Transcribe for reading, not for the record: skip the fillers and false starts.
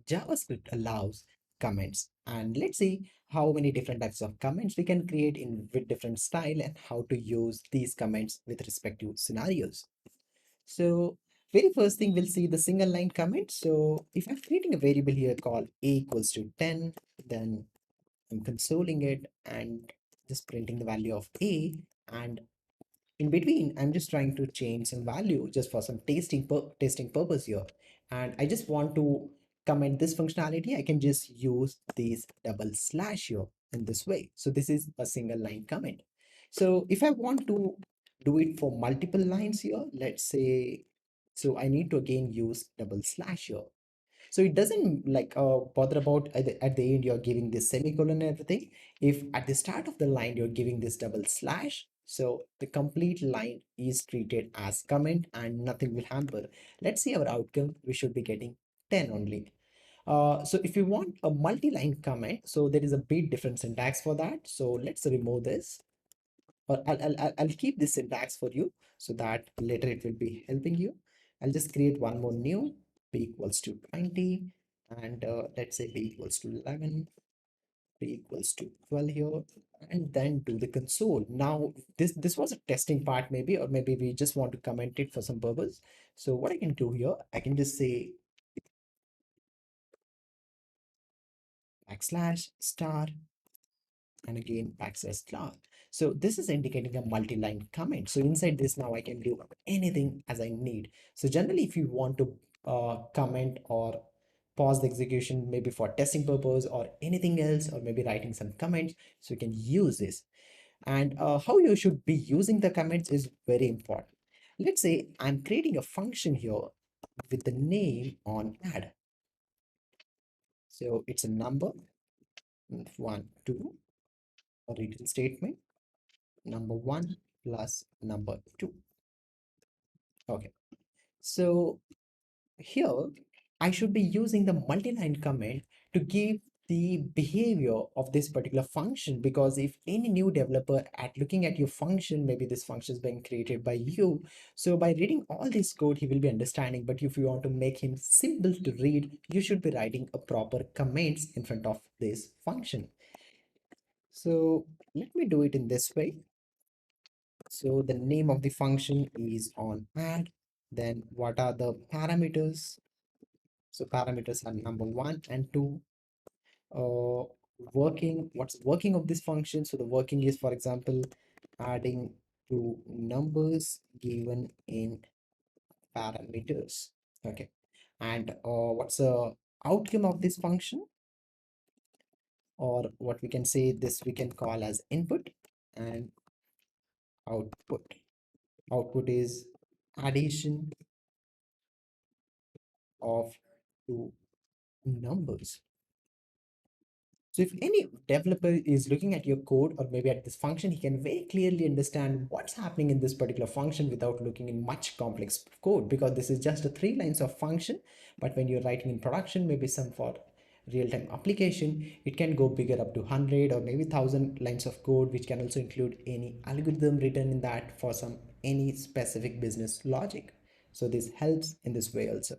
JavaScript allows comments, and let's see how many different types of comments we can create in with different style and how to use these comments with respective scenarios. So very first thing we'll see the single line comment. So if I'm creating a variable here called a equals to 10, then I'm consoling it and just printing the value of a, and in between I'm just trying to change some value just for some testing purpose here, and I just want to comment this functionality. I can just use this double slash here in this way. So this is a single line comment. So if I want to do it for multiple lines here, let's say, so I need to again use double slash here. So it doesn't like bother about at the end you're giving this semicolon and everything. If at the start of the line you're giving this double slash, so the complete line is treated as comment and nothing will hamper. Let's see our outcome. We should be getting 10 only. So if you want a multi-line comment, so there is a bit different syntax for that. So let's remove this, or I'll keep this syntax for you so that later it will be helping you. I'll just create one more new, b equals to 20, and let's say b equals to 11, b equals to 12 here, and then do the console. Now this was a testing part maybe, or maybe we just want to comment it for some purpose. So what I can do here, I can just say backslash star and again backslash star. So this is indicating a multi-line comment. So inside this now I can do anything as I need. So generally if you want to comment or pause the execution maybe for testing purpose or anything else, or maybe writing some comments, so you can use this. And how you should be using the comments is very important. Let's say I'm creating a function here with the name on add. So it's a number, 1 2, a return statement, number 1 plus number 2. Okay, so here I should be using the multi-line comment to give the behavior of this particular function, because if any new developer at looking at your function, maybe this function is being created by you, so by reading all this code he will be understanding. But if you want to make him simple to read, you should be writing a proper comments in front of this function. So let me do it in this way. So the name of the function is on add. Then what are the parameters? So parameters are number 1 and 2. Uh, what's working of this function? So the working is, for example, adding two numbers given in parameters. Okay. And what's the outcome of this function? Or what we can say, this we can call as input and output. Output is addition of two numbers. So if any developer is looking at your code or maybe at this function, he can very clearly understand what's happening in this particular function without looking in much complex code, because this is just a 3 lines of function. But when you're writing in production, maybe some for real-time application, it can go bigger up to 100 or maybe 1,000 lines of code, which can also include any algorithm written in that for some any specific business logic. So this helps in this way also.